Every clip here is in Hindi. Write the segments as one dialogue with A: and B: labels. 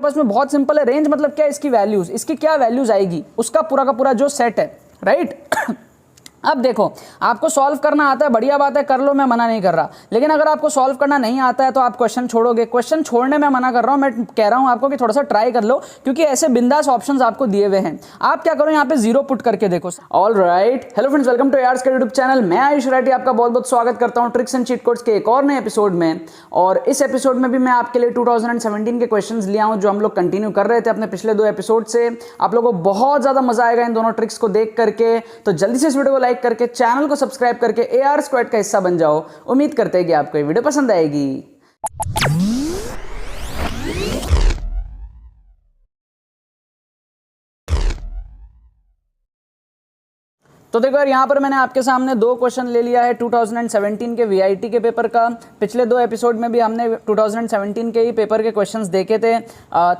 A: पास में बहुत सिंपल है। रेंज मतलब क्या है, इसकी वैल्यूज, इसकी क्या वैल्यूज आएगी, उसका पूरा का पूरा जो सेट है, राइट। अब देखो, आपको सॉल्व करना आता है, बढ़िया बात है, कर लो, मैं मना नहीं कर रहा। लेकिन अगर आपको सॉल्व करना नहीं आता है तो आप क्वेश्चन छोड़ोगे। क्वेश्चन छोड़ने में मना कर रहा हूं, मैं कह रहा हूं आपको कि थोड़ा सा ट्राई कर लो, क्योंकि ऐसे बिंदास ऑप्शंस आपको दिए हुए हैं। आप क्या करो, यहाँ पे 0 पुट करके देखो। All right, hello friends, welcome to यार्स का यूट्यूब चैनल। मैं आयुष राठी आपका बहुत बहुत स्वागत करता हूँ ट्रिक्स एंड चीट कोड्स के एक और नए एपिसोड में। और इस एपिसोड में भी मैं आपके लिए 2017 के क्वेश्चंस लिया हूँ, जो हम लोग कंटिन्यू कर रहे थे अपने पिछले 2 एपिसोड से। आप लोगों को बहुत ज्यादा मजा आएगा इन दोनों ट्रिक्स को देख करके, तो जल्दी से इस वीडियो को लाइक करके चैनल को सब्सक्राइब करके AR स्क्वाड का हिस्सा बन जाओ। उम्मीद करते हैं कि आपको ये वीडियो पसंद आएगी। तो देखो यार, यहाँ पर मैंने आपके सामने 2 क्वेश्चन ले लिया है 2017 के VIT के पेपर का। पिछले 2 एपिसोड में भी हमने 2017 के ही पेपर के क्वेश्चंस देखे थे,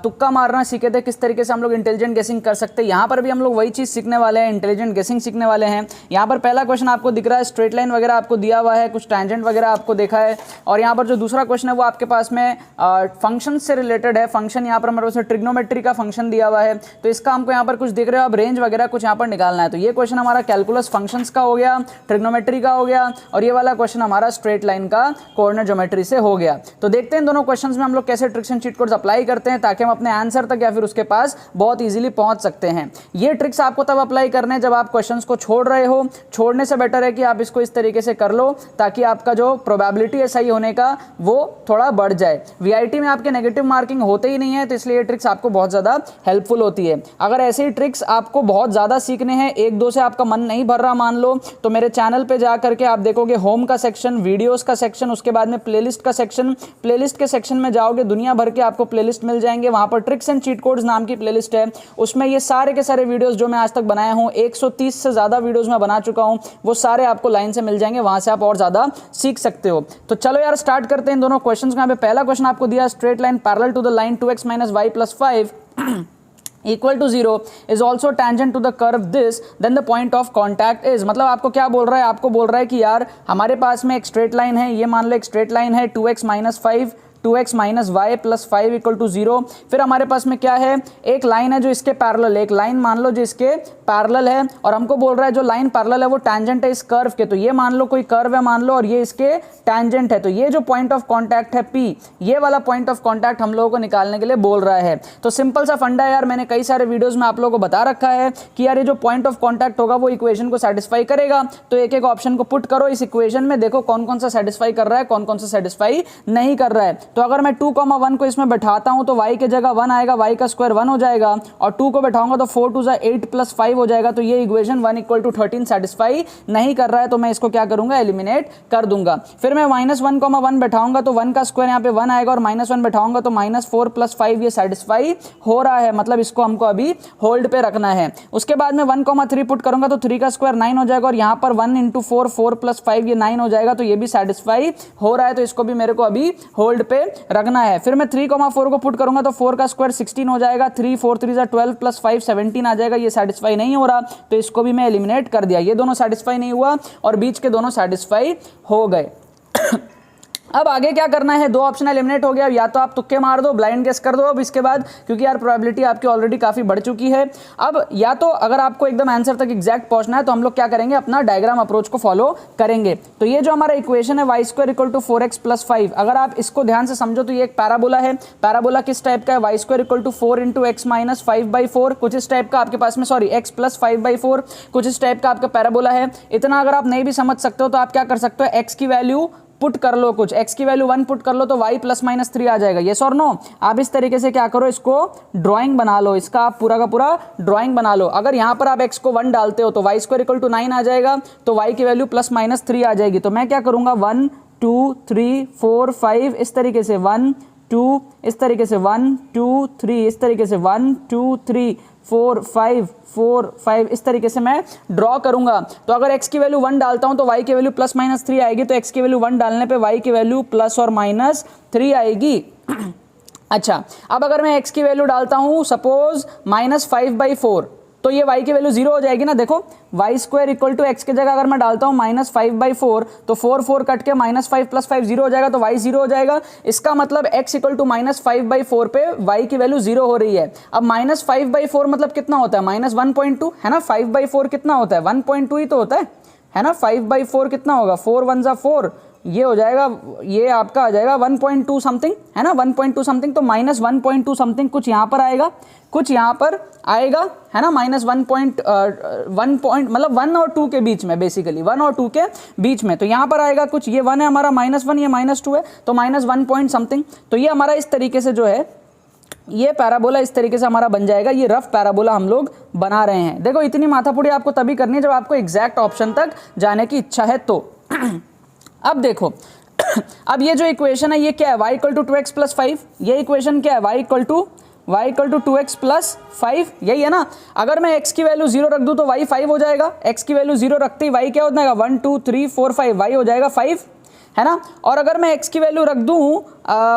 A: तुक्का मारना सीखे थे, किस तरीके से हम लोग इंटेलिजेंट गेसिंग कर सकते हैं। यहाँ पर भी हम लोग वही चीज़ सीखने वाले हैं, इंटेलिजेंट गेसिंग सीखने वाले हैं। यहाँ पर पहला क्वेश्चन आपको दिख रहा है, स्ट्रेट लाइन वगैरह आपको दिया हुआ है, कुछ टैंजेंट वगैरह आपको देखा है। और यहाँ पर जो दूसरा क्वेश्चन है वो आपके पास में फंक्शन से रिलेटेड है। फंक्शन यहाँ पर हमारे पास ट्रिग्नोमेट्री का फंक्शन दिया हुआ है, तो इसका हमको यहाँ पर कुछ दिख रहे हो, अब रेंज वगैरह कुछ यहाँ पर निकालना है। तो ये क्वेश्चन हमारा कैलकुलस फंक्शंस का हो गया, ट्रिग्नोमेट्री का हो गया, और ये वाला क्वेश्चन हमारा स्ट्रेट लाइन का कोऑर्डिनेट ज्योमेट्री से हो गया। तो देखते हैं इन दोनों क्वेश्चंस में हम लोग कैसे tricks and cheat codes apply करते हैं, ताकि हम अपने आंसर तक या फिर उसके पास बहुत इजीली पहुंच सकते हैं। ये ट्रिक्स आपको तब अप्लाई करने जब आप क्वेश्चंस को छोड़ रहे हो। छोड़ने से बेटर है कि आप इसको इस तरीके से कर लो, ताकि आपका जो प्रोबेबिलिटी है सही होने का वो थोड़ा बढ़ जाए। VIT में आपके नेगेटिव मार्किंग होते ही नहीं है, तो इसलिए ये ट्रिक्स आपको बहुत ज्यादा हेल्पफुल होती है। अगर ऐसे ही ट्रिक्स आपको बहुत ज्यादा सीखने हैं, 1-2 से आपका मन नहीं भर रहा मान लो, तो मेरे चैनल पे जा करके आप देखोगे होम का सेक्शन, वीडियोस का सेक्शन, उसके बाद में प्लेलिस्ट का सेक्शन। प्लेलिस्ट के सेक्शन में जाओगे, दुनिया भर के आपको प्लेलिस्ट मिल जाएंगे। वहां पर ट्रिक्स एंड चीट कोड्स नाम की प्लेलिस्ट है, उसमें ये सारे के सारे वीडियोस जो मैं आज तक बनाया हूं, 130 से ज्यादा वीडियोस मैं बना चुका हूं, वो सारे आपको लाइन से मिल जाएंगे। वहां से आप और ज्यादा सीख सकते हो। तो चलो यार स्टार्ट करते हैं इन दोनों क्वेश्चंस का। पहला क्वेश्चन आपको दिया, straight line parallel to the line 2x - y + 5 equal to 0 is also tangent to the curve this, then the point of contact is। मतलब आपको क्या बोल रहा है, आपको बोल रहा है कि यार हमारे पास में एक स्ट्रेट लाइन है, ये मान लो एक स्ट्रेट लाइन है 2x - 5 2x - y + 5 = 0। फिर हमारे पास में क्या है, एक लाइन है जो इसके पैरेलल है, एक लाइन मान लो जो इसके पैरेलल है, और हमको बोल रहा है जो लाइन पैरेलल है वो टैंजेंट है इस कर्व के। तो ये मान लो कोई कर्व है मान लो, और ये इसके टैंजेंट है। तो ये जो पॉइंट ऑफ कॉन्टैक्ट है P, ये वाला पॉइंट ऑफ कॉन्टैक्ट हम लोगों को निकालने के लिए बोल रहा है। तो सिंपल सा फंडा है यार, मैंने कई सारे वीडियोस में आप लोगों को बता रखा है कि यार ये जो पॉइंट ऑफ कॉन्टैक्ट होगा वो इक्वेशन को सेटिस्फाई करेगा। तो एक एक ऑप्शन को पुट करो इस इक्वेशन में, देखो कौन कौन सा सेटिस्फाई कर रहा है, कौन कौन सा सेटिस्फाई नहीं कर रहा है। तो अगर मैं 2,1 को इसमें बैठाता हूं तो y के जगह 1 आएगा, y का स्क्वायर 1 हो जाएगा, और 2 को बैठाऊंगा तो 4 2 8 + 5 हो जाएगा। तो ये इक्वेशन 1 = 13 सेटिस्फाई नहीं कर रहा है, तो मैं इसको क्या करूंगा, एलिमिनेट कर दूंगा। फिर मैं -1,1 बैठाऊंगा तो 1 का स्क्वायर यहाँ पे 1 आएगा, और -1 बैठाऊंगा तो -4 + 5 ये सेटिस्फाई हो रहा है। मतलब इसको हमको अभी होल्ड पे रखना है। उसके बाद में 1,3 पुट करूंगा तो 3 का स्क्वायर 9 हो जाएगा, और यहाँ पर 1 × 4 4 + 5 ये 9 हो जाएगा। तो ये भी सेटिस्फाई हो रहा है, तो इसको भी मेरे को अभी होल्ड पे रखना है। फिर मैं 3,4 को पुट करूंगा तो 4 का स्क्वायर 16 हो जाएगा, 3 4 3 12 + 5 17 आ जाएगा। ये सेटिस्फाई नहीं हो रहा, तो इसको भी मैं एलिमिनेट कर दिया। ये दोनों सेटिस्फाई नहीं हुआ और बीच के दोनों सेटिस्फाई हो गए। अब आगे क्या करना है, 2 ऑप्शन एलिमिनेट हो गया, या तो आप तुक्के मार दो, ब्लाइंड गेस कर दो अब इसके बाद, क्योंकि यार प्रोबेबिलिटी आपकी ऑलरेडी काफी बढ़ चुकी है। अब या तो अगर आपको एकदम आंसर तक एग्जैक्ट पहुंचना है तो हम लोग क्या करेंगे, अपना डायग्राम अप्रोच को फॉलो करेंगे। तो ये जो हमारा इक्वेशन है y² = 4x + 5, अगर आप इसको ध्यान से समझो तो ये एक पैराबोला है। पैराबोला किस टाइप का है, y² = 4 × x - 5/4, कुछ इस टाइप का आपके पास में, सॉरी x + 5/4, कुछ इस टाइप का आपका पैराबोला है। इतना अगर आप नहीं भी समझ सकते हो तो आप क्या कर सकते हो, x की वैल्यू पुट कर लो, कुछ x की वैल्यू 1 पुट कर लो तो y ± 3 आ जाएगा। यस और नो? आप इस तरीके से क्या करो, इसको ड्राइंग बना लो, इसका आप पूरा का पूरा ड्राइंग बना लो। अगर यहाँ पर आप x को 1 डालते हो तो y² = 9 आ जाएगा, तो y की वैल्यू ± 3 आ जाएगी। तो मैं क्या करूंगा, 1 2 3 4 5 इस तरीके से, 1 2 इस तरीके से, 1 2 3 इस तरीके से, 1 2 3 4 5 4 5 इस तरीके से मैं ड्रॉ करूंगा। तो अगर x की वैल्यू 1 डालता हूं तो y की वैल्यू ± 3 आएगी, तो x की वैल्यू 1 डालने पे y की वैल्यू ±3 आएगी। अच्छा, अब अगर मैं x की वैल्यू डालता हूं सपोज -5/4, तो ये y की वैल्यू 0 हो जाएगी ना। देखो Y square equal to X की जगह अगर मैं डालता हूँ -5/4 तो 4 कट के -5 + 5 0 हो जाएगा, तो y 0 हो जाएगा। इसका मतलब x इक्वल टू -5/4 पे y की वैल्यू 0 हो रही है। अब -5/4 मतलब कितना होता है, -1.2 है ना। 5/4 कितना होता है, 1.2 ही तो होता है ना। 5/4 कितना होगा, 4 1 जा 4, ये हो जाएगा, ये आपका आ जाएगा 1.2 समथिंग है ना, 1.2 समथिंग। तो -1.2 समथिंग कुछ यहाँ पर आएगा, कुछ यहाँ पर आएगा है ना, -1 मतलब 1 और 2 के बीच में, बेसिकली 1 और 2 के बीच में। तो यहाँ पर आएगा कुछ, ये 1 है हमारा, -1 ये -2 है, तो -1 पॉइंट समथिंग। तो ये हमारा इस तरीके से जो है ये पैराबोला इस तरीके से हमारा बन जाएगा। ये रफ पैराबोला हम लोग बना रहे हैं। देखो इतनी माथापुड़ी आपको तभी करनी है जब आपको एग्जैक्ट ऑप्शन तक जाने की इच्छा है तो। अब देखो अब ये जो इक्वेशन है ये क्या है, y = 2x + 5। ये इक्वेशन क्या है, y = 2x + 5, यही है ना। अगर मैं x की वैल्यू 0 रख दूं तो y 5 हो जाएगा। x की वैल्यू 0 रखते ही y क्या हो जाएगा, 1 2 3 4 5, y हो जाएगा 5 है ना। और अगर मैं x की वैल्यू रख दूं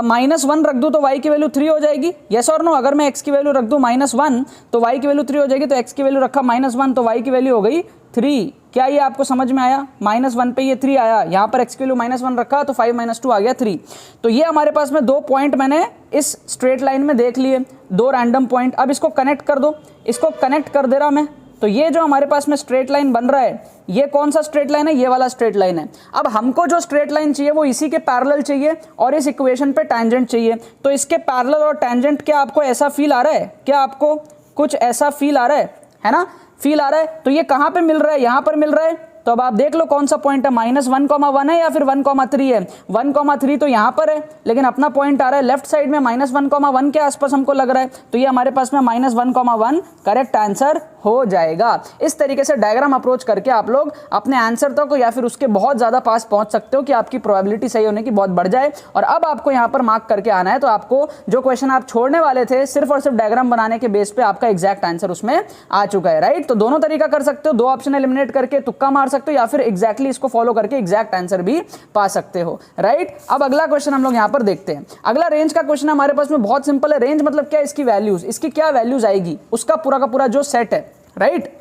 A: -1 रख दूं तो y की वैल्यू 3 हो जाएगी, यस और नो। अगर मैं x की वैल्यू रख दूं -1 तो y की वैल्यू 3 हो जाएगी। तो x की वैल्यू रखा -1 तो y की वैल्यू हो गई 3। क्या ये आपको समझ में आया, -1 पे ये 3 आया, यहाँ पर x की वैल्यू -1 रखा तो 5 - 2 आ गया 3। तो ये हमारे पास में 2 पॉइंट मैंने इस स्ट्रेट लाइन में देख लिए, 2 रैंडम पॉइंट। अब इसको कनेक्ट कर दो, इसको कनेक्ट कर दे रहा मैं। तो ये जो हमारे पास में स्ट्रेट लाइन बन रहा है, ये कौन सा स्ट्रेट लाइन है, ये वाला स्ट्रेट लाइन है। अब हमको जो स्ट्रेट लाइन चाहिए वो इसी के पैरेलल चाहिए और इस इक्वेशन पे टैंजेंट चाहिए। तो इसके पैरेलल और टैंजेंट, क्या आपको ऐसा फील आ रहा है, क्या आपको कुछ ऐसा फील आ रहा है ना, फील आ रहा है। तो ये कहाँ पे मिल रहा है, यहाँ पर मिल रहा है। तो अब आप देख लो कौन सा पॉइंट है, -1,1 है या फिर 1,3 है। 1,3 तो यहाँ पर है, लेकिन अपना पॉइंट आ रहा है लेफ्ट साइड में -1,1 के आसपास हमको लग रहा है। तो ये हमारे पास में -1,1 करेक्ट आंसर हो जाएगा। इस तरीके से डायग्राम अप्रोच करके आप लोग अपने आंसर तक या फिर उसके बहुत ज़्यादा पास पहुंच सकते हो कि आपकी प्रोबेबिलिटी सही होने की बहुत बढ़ जाए। और अब आपको यहाँ पर मार्क करके आना है। तो आपको जो क्वेश्चन आप छोड़ने वाले थे सिर्फ और सिर्फ डायग्राम बनाने के बेस पे आपका एग्जैक्ट आंसर उसमें आ चुका है, राइट। तो दोनों तरीका कर सकते हो, 2 ऑप्शन एलिमिनेट करके तुक्का मार सकते हो या फिर एग्जैक्टली इसको फॉलो करके एग्जैक्ट आंसर भी पा सकते हो, राइट। अब अगला क्वेश्चन हम लोग यहाँ पर देखते हैं। अगला रेंज का क्वेश्चन हमारे पास में बहुत सिंपल है। रेंज मतलब क्या, इसकी वैल्यूज, इसकी क्या वैल्यूज आएगी, उसका पूरा का पूरा जो सेट है, राइट।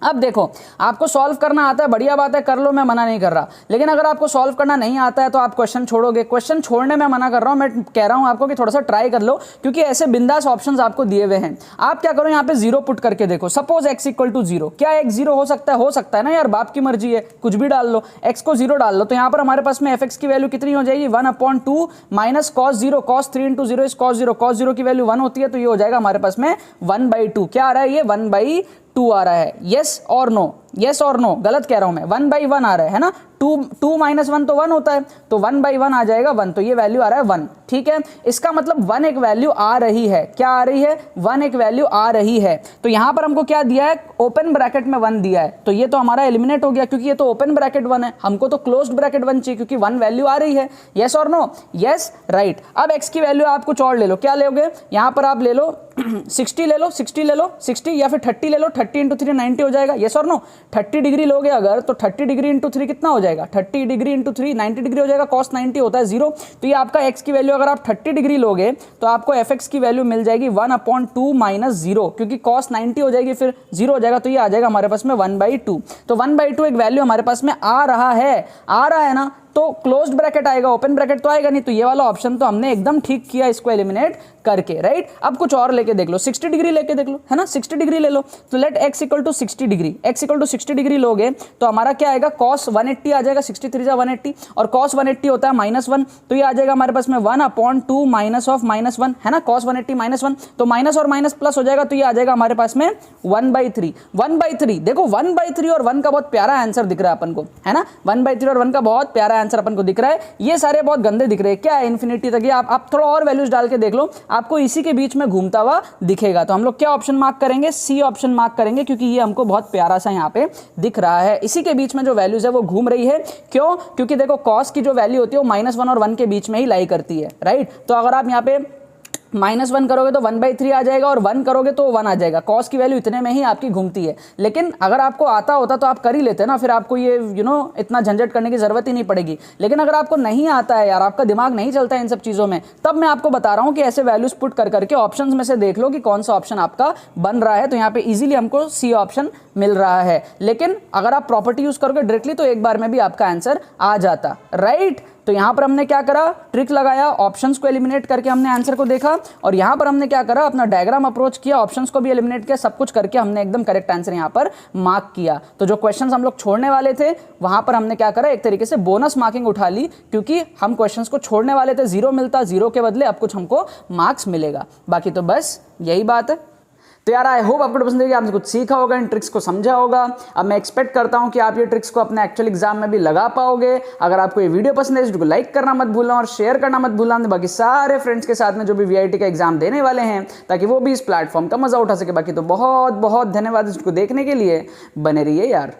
A: अब देखो आपको सॉल्व करना आता है, बढ़िया बात है, कर लो, मैं मना नहीं कर रहा। लेकिन अगर आपको सॉल्व करना नहीं आता है तो आप क्वेश्चन छोड़ोगे। क्वेश्चन छोड़ने में मना कर रहा हूं, मैं कह रहा हूं आपको कि थोड़ा सा ट्राई कर लो, क्योंकि ऐसे बिंदास ऑप्शंस आपको दिए हुए हैं। आप क्या करो, यहाँ पे 0 पुट करके देखो। सपोज x = 0, क्या x 0 हो सकता है ना यार, बाप की मर्जी है, कुछ भी डाल लो, x को 0 डाल लो। तो यहाँ पर हमारे पास में fx की वैल्यू कितनी हो जाएगी, 1/2 - cos 0, cos 3 × 0 is cos 0, cos 0 की वैल्यू 1 होती है। तो ये हो जाएगा हमारे पास में 1/2। क्या आ रहा है, ये 1/2 आ रहा है। यस और नो, यस और नो, गलत कह रहा हूं मैं, 1/1 आ रहा है ना। 2 - 1 तो 1 होता है, तो 1/1 आ जाएगा 1। तो ये वैल्यू आ रहा है 1, ठीक है। इसका मतलब 1 एक वैल्यू आ रही है। क्या आ रही है, 1 एक वैल्यू आ रही है। तो यहां पर हमको क्या दिया है, ओपन ब्रैकेट में 1 दिया है। तो ये तो हमारा एलिमिनेट हो गया, क्योंकि ये तो ओपन ब्रैकेट 1 है। हमको तो क्लोज्ड ब्रैकेट 1 चाहिए, क्योंकि 1 वैल्यू आ रही है। यस और नो, यस, राइट। अब x की वैल्यू आप कुछ और ले लो, क्या लोगे, यहां पर आप ले लो 60 ले लो, 60 ले लो, 60 या फिर 30 ले लो। 30 × 3 90 हो जाएगा। यस और नो, 30 डिग्री लोगे अगर तो 30 डिग्री × 3 कितना हो जाएगा, 30 डिग्री × 3 90 डिग्री हो जाएगा। cos 90 होता है 0। तो ये आपका x की वैल्यू अगर आप 30 डिग्री लोगे तो आपको fx की वैल्यू मिल जाएगी 1/2 - 0, क्योंकि cos 90 हो जाएगी फिर 0 हो जाएगा। तो ये आ जाएगा हमारे पास में 1/2। तो 1/2 एक वैल्यू हमारे पास में आ रहा है ना। तो क्लोज्ड ब्रैकेट आएगा, ओपन ब्रैकेट तो आएगा नहीं। तो ये वाला ऑप्शन तो हमने एकदम ठीक किया इसको एलिमिनेट करके, राइट। अब कुछ और लेके देख लो, 60 डिग्री लेके देख लो, है ना, 60 डिग्री ले लो। तो let x = 60 degree, x = 60 degree लोगे तो हमारा क्या आएगा, cos 180 आ जाएगा। 63 × 180 और cos 180 होता है -1, तो ये आ जाएगा हमारे पास में 1/2 -1 है ना। cos 180 -1, तो माइनस और माइनस प्लस हो जाएगा। तो ये आ जाएगा हमारे पास में 1/3। देखो 1/3 और 1 का बहुत प्यारा आंसर दिख रहा है अपन को, है ना। 1/3 और 1 का बहुत प्यारा आंसर अपन को दिख रहा है। ये सारे बहुत गंदे दिख रहे हैं, क्या है, इन्फिनिटी तक। ये आप थोड़ा और वैल्यूज डाल के देख लो, आपको इसी के बीच में घूमता हुआ दिखेगा। तो हम लोग क्या ऑप्शन मार्क करेंगे, सी ऑप्शन मार्क करेंगे, क्योंकि ये हमको बहुत प्यारा सा यहाँ पे दिख रहा है। इसी के बीच में जो वैल्यूज है वो घूम रही है। क्यों, क्योंकि देखो cos की जो वैल्यू होती है वो -1 और 1 के बीच में ही लाई करती है, राइट। तो अगर आप यहाँ पे -1 करोगे तो 1/3 आ जाएगा और 1 करोगे तो 1 आ जाएगा। कॉस की वैल्यू इतने में ही आपकी घूमती है। लेकिन अगर आपको आता होता तो आप कर ही लेते ना, फिर आपको ये इतना झंझट करने की ज़रूरत ही नहीं पड़ेगी। लेकिन अगर आपको नहीं आता है यार, आपका दिमाग नहीं चलता है इन सब चीज़ों में, तब मैं आपको बता रहा हूँ कि ऐसे वैल्यूज पुट कर करके ऑप्शंस में से देख लो कि कौन सा ऑप्शन आपका बन रहा है। तो यहाँ पे इजीली हमको सी ऑप्शन मिल रहा है। लेकिन अगर आप प्रॉपर्टी यूज़ करोगे डायरेक्टली तो एक बार में भी आपका आंसर आ जाता, राइट। तो यहाँ पर हमने क्या करा, ट्रिक लगाया, ऑप्शंस को एलिमिनेट करके हमने आंसर को देखा, और यहाँ पर हमने क्या करा, अपना डायग्राम अप्रोच किया, ऑप्शंस को भी एलिमिनेट किया, सब कुछ करके हमने एकदम करेक्ट आंसर यहाँ पर मार्क किया। तो जो क्वेश्चंस हम लोग छोड़ने वाले थे वहां पर हमने क्या करा, एक तरीके से बोनस मार्किंग उठा ली, क्योंकि हम क्वेश्चंस को छोड़ने वाले थे, 0 मिलता, 0 के बदले अब कुछ हमको मार्क्स मिलेगा। बाकी तो बस यही बात है। तो यार आई होप आपको पसंद है, आपने कुछ सीखा होगा, इन ट्रिक्स को समझा होगा। अब मैं एक्सपेक्ट करता हूं कि आप ये ट्रिक्स को अपने एक्चुअल एग्जाम में भी लगा पाओगे। अगर आपको ये वीडियो पसंद है तो लाइक करना मत भूलना और शेयर करना मत भूलना बाकी सारे फ्रेंड्स के साथ में जो भी वीआईटी का एग्जाम देने वाले हैं, ताकि वो भी इस प्लेटफॉर्म का मजा उठा सके। बाकी तो बहुत बहुत धन्यवाद इसको देखने के लिए, बने रहिए यार।